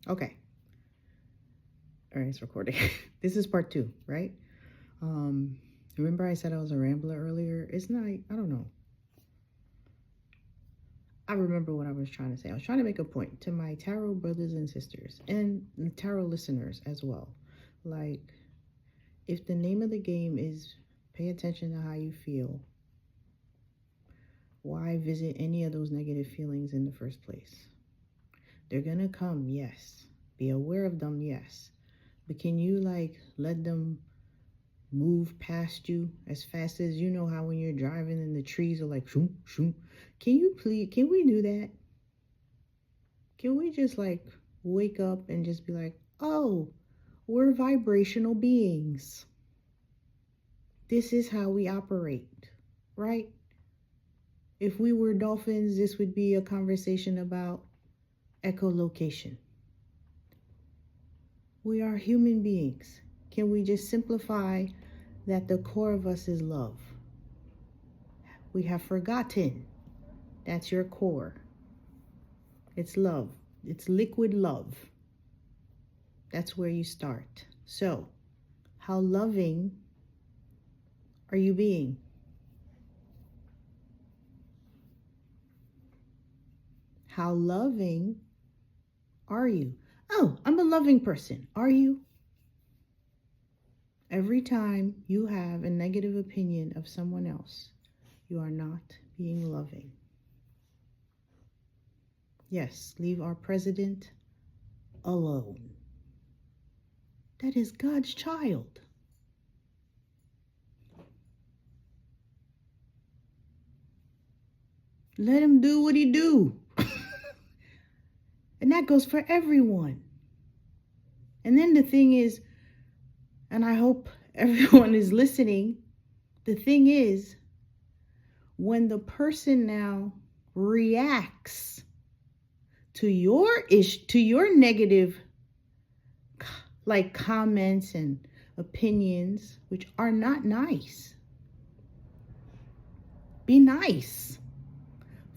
Okay. All right, it's recording. This is part 2, right? Remember I said I was a rambler earlier? It's not, I don't know. I remember what I was trying to say. I was trying to make a point to my tarot brothers and sisters and tarot listeners as well. Like, if the name of the game is pay attention to how you feel, why visit any of those negative feelings in the first place? They're gonna come, yes. Be aware of them, yes. But can you let them move past you as fast as, you know how when you're driving and the trees are like shoom shoom? Can we do that? Can we just wake up and just be like, oh, we're vibrational beings. This is how we operate, right? If we were dolphins, this would be a conversation about echolocation. We are human beings. Can we just simplify that the core of us is love? We have forgotten that's your core. It's love. It's liquid love. That's where you start. So, how loving are you being? How loving are you? Oh, I'm a loving person. Are you? Every time you have a negative opinion of someone else, you are not being loving. Yes, leave our president alone. That is God's child. Let him do what he do. And that goes for everyone. And then the thing is, and I hope everyone is listening, the thing is, when the person now reacts to your negative comments and opinions, which are not nice, be nice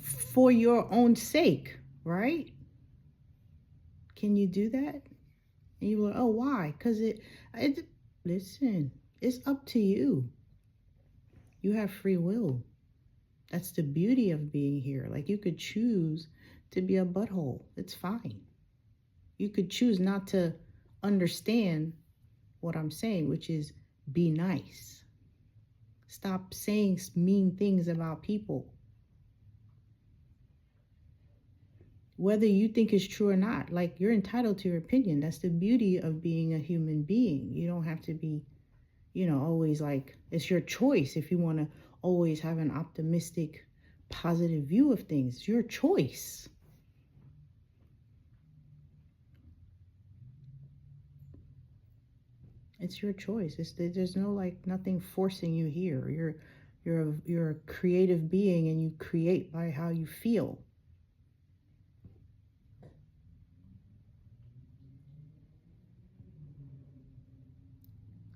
for your own sake, right? Can you do that? And you go, oh, why? Because listen, it's up to you. You have free will. That's the beauty of being here. You could choose to be a butthole. It's fine. You could choose not to understand what I'm saying, which is be nice. Stop saying mean things about people. Whether you think it's true or not, you're entitled to your opinion. That's the beauty of being a human being. You don't have to be, always it's your choice if you want to always have an optimistic, positive view of things. It's your choice. It's your choice. There's no nothing forcing you here. You're a creative being and you create by how you feel.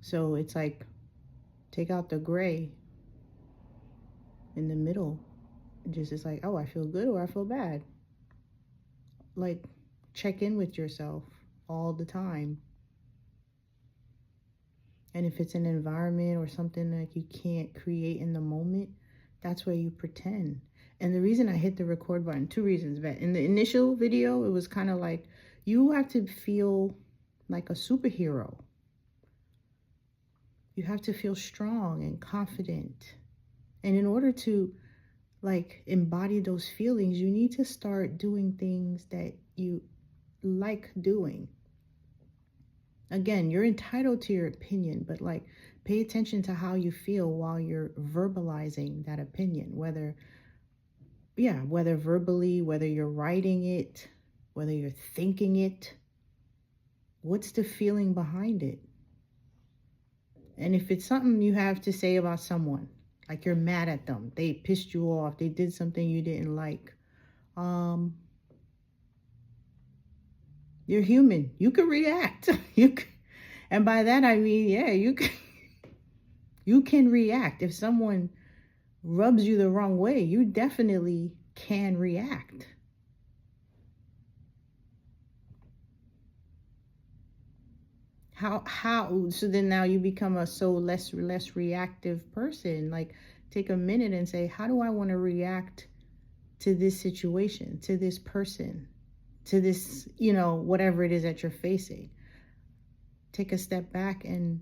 So it's take out the gray in the middle. It's oh, I feel good or I feel bad. Check in with yourself all the time. And if it's an environment or something you can't create in the moment, that's where you pretend. And the reason I hit the record button, 2 reasons. But in the initial video, it was kind of you have to feel like a superhero. You have to feel strong and confident. And in order to embody those feelings, you need to start doing things that you like doing. Again, you're entitled to your opinion, but pay attention to how you feel while you're verbalizing that opinion, whether verbally, whether you're writing it, whether you're thinking it. What's the feeling behind it? And if it's something you have to say about someone, you're mad at them, they pissed you off, they did something you didn't like, you're human. You can react. And by that I mean, you can react. If someone rubs you the wrong way, you definitely can react. How so then now you become a less reactive person. Like, take a minute and say, how do I want to react to this situation, to this person, to this, whatever it is that you're facing. Take a step back, and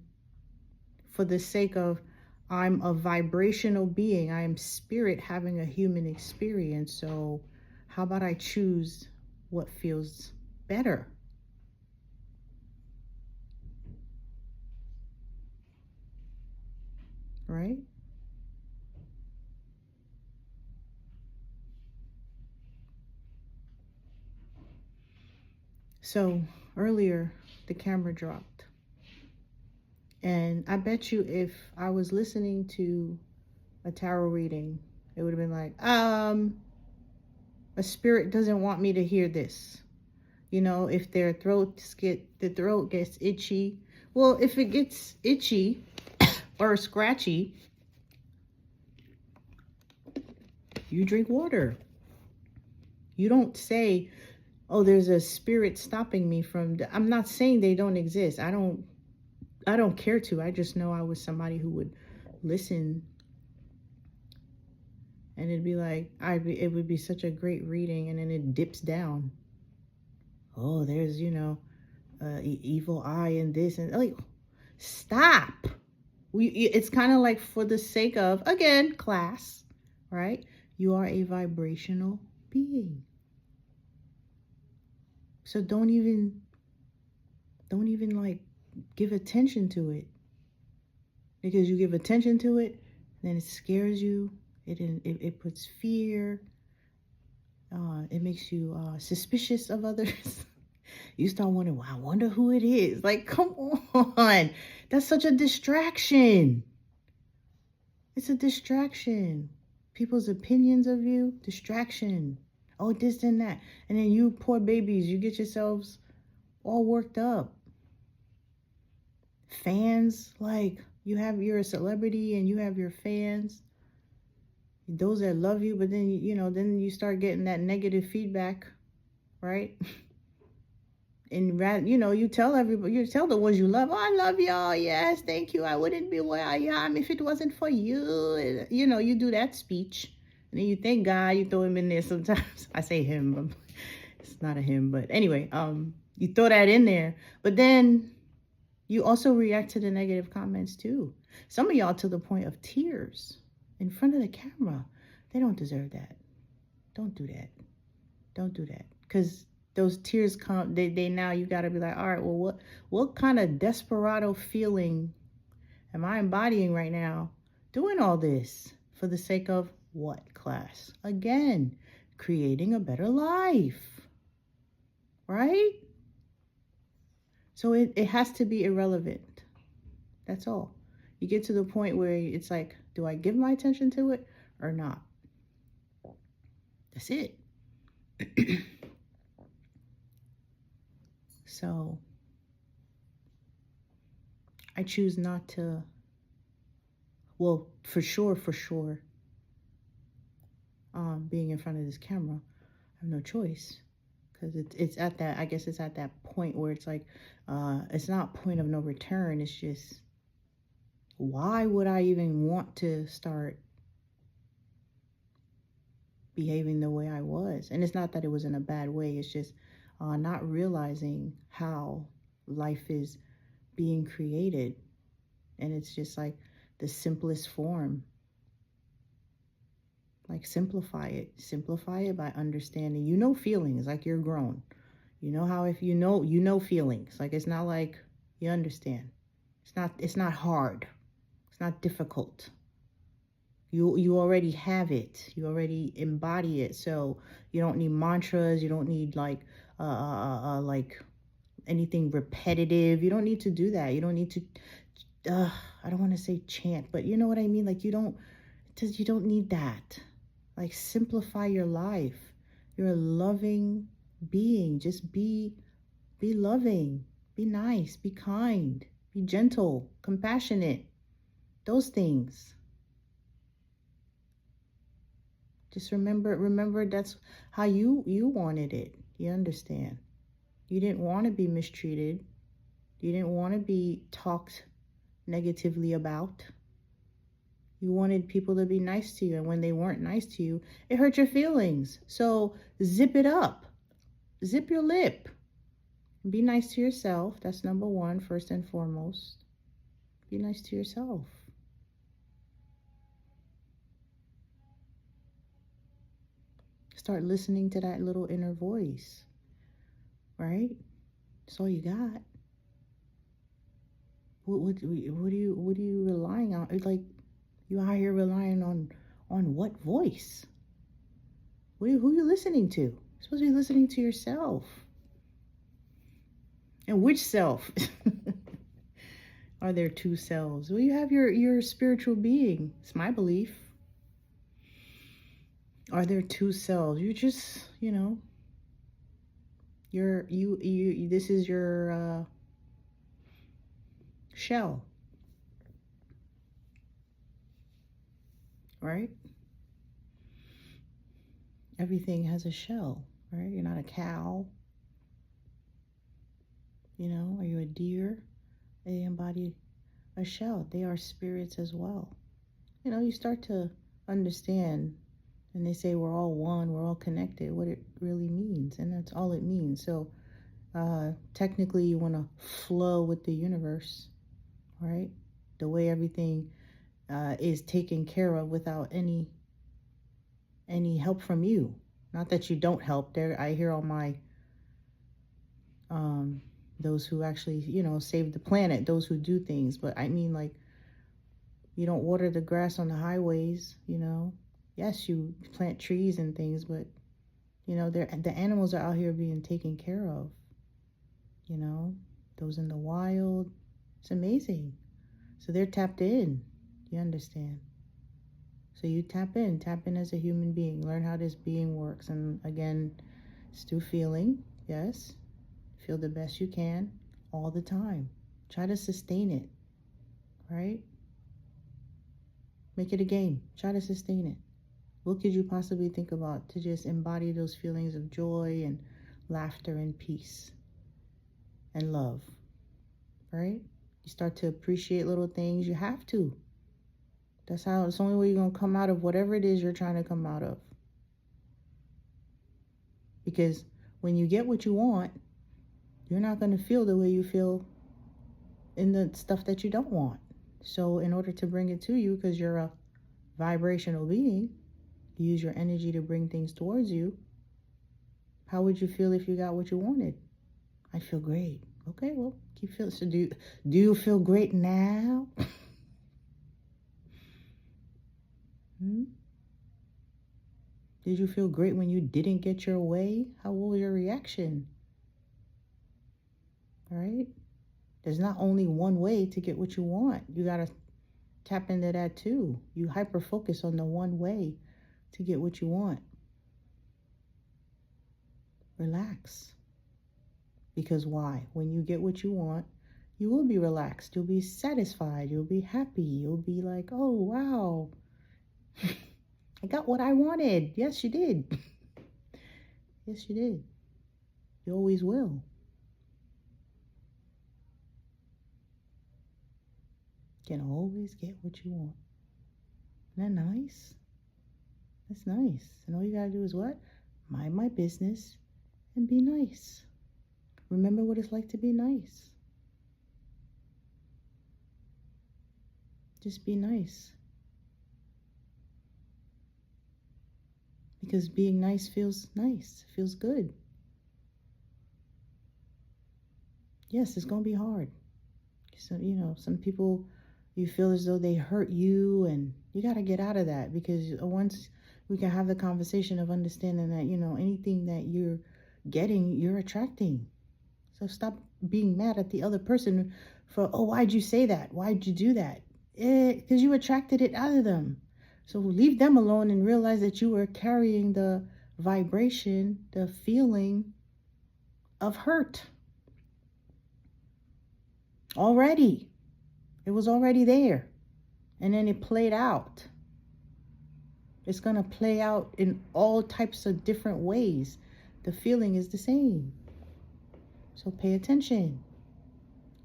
for the sake of, I'm a vibrational being, I am spirit having a human experience, so how about I choose what feels better? Right? So earlier, the camera dropped. And I bet you if I was listening to a tarot reading, it would have been like, a spirit doesn't want me to hear this. If the throat gets itchy. Well, if it gets itchy or scratchy, you drink water. You don't say, oh, there's a spirit stopping me from, I'm not saying they don't exist. I don't care to. I just know I was somebody who would listen, and it'd be like, it would be such a great reading, and then it dips down. Oh, there's, evil eye and this, and like, stop. It's kind of like, for the sake of, again, class, right? You are a vibrational being. So don't even like give attention to it, because you give attention to it, then it scares you. It puts fear. It makes you suspicious of others. You start wondering, well, I wonder who it is. Like, come on. That's such a distraction. It's a distraction. People's opinions of you, distraction. Oh, this and that. And then you poor babies, you get yourselves all worked up. Fans, like, you're a celebrity and you have your fans, those that love you, but then, then you start getting that negative feedback, right? And you tell everybody, you tell the ones you love, oh, I love y'all, yes, thank you, I wouldn't be where I am if it wasn't for you. You do that speech, and then you thank God, you throw him in there sometimes. I say him, but it's not a him, but anyway, you throw that in there, but then you also react to the negative comments too. Some of y'all to the point of tears in front of the camera. They don't deserve that. Don't do that. Don't do that. Because those tears come, they now you got to be like, all right, well, what kind of desperado feeling am I embodying right now doing all this for the sake of what, class? Again, creating a better life, right? So it has to be irrelevant. That's all. You get to the point where it's like, do I give my attention to it or not? That's it. So I choose not to, well, for sure, being in front of this camera, I have no choice. Because it's at that, I guess it's at that point where it's like, it's not point of no return. It's just, why would I even want to start behaving the way I was? And it's not that it was in a bad way. It's just not realizing how life is being created. And it's just like the simplest form. Like, simplify it by understanding, feelings, like you're grown, how, if feelings, like, it's not like you understand, it's not hard, it's not difficult, you already have it, you already embody it, so you don't need mantras, you don't need like anything repetitive, you don't need to do that, you don't need to I don't want to say chant, but you know what I mean, like, you don't need that. Like, simplify your life. You're a loving being. Just be loving, be nice, be kind, be gentle, compassionate. Those things. Just remember that's how you wanted it. You understand? You didn't want to be mistreated. You didn't want to be talked negatively about. You wanted people to be nice to you, and when they weren't nice to you, it hurt your feelings. So zip it up. Zip your lip. Be nice to yourself. That's number one, first and foremost. Be nice to yourself. Start listening to that little inner voice, right? That's all you got. What are you relying on? It's like you out here relying on what voice? Who are you listening to? You're supposed to be listening to yourself. And which self? Are there two selves? Well, you have your spiritual being. It's my belief. Are there two selves? You just, this is your shell. Right? Everything has a shell, right? You're not a cow. Are you a deer? They embody a shell. They are spirits as well. You start to understand, and they say we're all one, we're all connected, what it really means, and that's all it means. So technically you want to flow with the universe, right? The way everything is taken care of without any help from you. Not that you don't help. There, I hear all my those who actually, save the planet, those who do things. But I mean, like, you don't water the grass on the highways, Yes, you plant trees and things, but, the animals are out here being taken care of, those in the wild. It's amazing. So they're tapped in, you understand? So you tap in as a human being, learn how this being works. And again, it's through feeling, yes. Feel the best you can all the time. Try to sustain it, right? Make it a game. Try to sustain it. What could you possibly think about to just embody those feelings of joy and laughter and peace and love, right? You start to appreciate little things. You have to. It's the only way you're going to come out of whatever it is you're trying to come out of. Because when you get what you want, you're not going to feel the way you feel in the stuff that you don't want. So in order to bring it to you, because you're a vibrational being, you use your energy to bring things towards you. How would you feel if you got what you wanted? I feel great. Okay, well, keep feeling. So do you feel great now? Did you feel great when you didn't get your way? What was your reaction? All right? There's not only one way to get what you want. You got to tap into that too. You hyper focus on the one way to get what you want. Relax. Because why? When you get what you want, you will be relaxed. You'll be satisfied. You'll be happy. You'll be like, oh, wow. I got what I wanted. Yes, you did. Yes, you did. You always will. You can always get what you want. Isn't that nice? That's nice. And all you gotta do is what? Mind my business and be nice. Remember what it's like to be nice. Just be nice. Because being nice, feels good. Yes, it's going to be hard. So, some people, you feel as though they hurt you, and you got to get out of that, because once we can have the conversation of understanding that, anything that you're getting, you're attracting. So stop being mad at the other person for, oh, why'd you say that? Why'd you do that? Because you attracted it out of them. So leave them alone and realize that you were carrying the vibration, the feeling of hurt. Already. It was already there. And then it played out. It's going to play out in all types of different ways. The feeling is the same. So pay attention.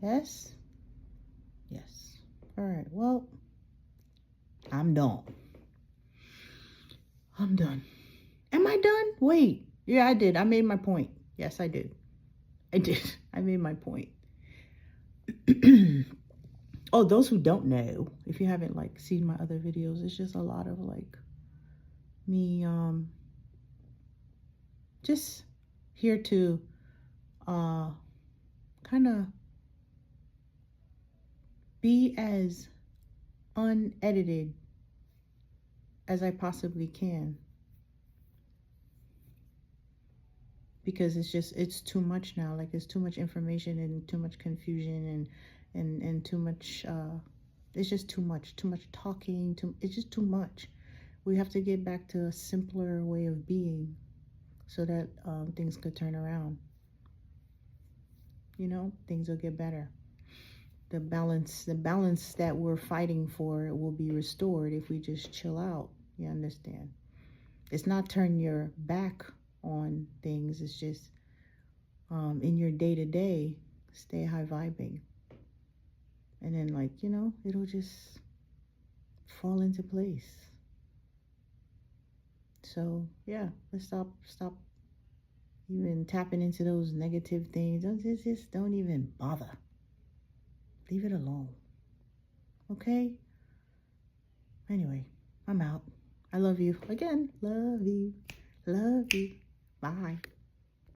Yes? Yes. All right. Well, I'm done. I'm done. Am I done? Wait. Yeah, I did. I made my point. Yes, I did. I did. I made my point. Oh, those who don't know, if you haven't like seen my other videos, it's just a lot of like me just here to kind of be as unedited as I possibly can, because it's too much now. Like, it's too much information and too much confusion and too much it's just too much talking. It's just too much. We have to get back to a simpler way of being so that things could turn around. You know, things will get better. The balance that we're fighting for will be restored if we just chill out. You understand? It's not turn your back on things. It's just in your day-to-day, stay high vibing. And then, like, you know, it'll just fall into place. So yeah, let's stop even tapping into those negative things. Just don't even bother. Leave it alone. Okay? Anyway, I'm out. I love you. Again, love you. Love you. Bye.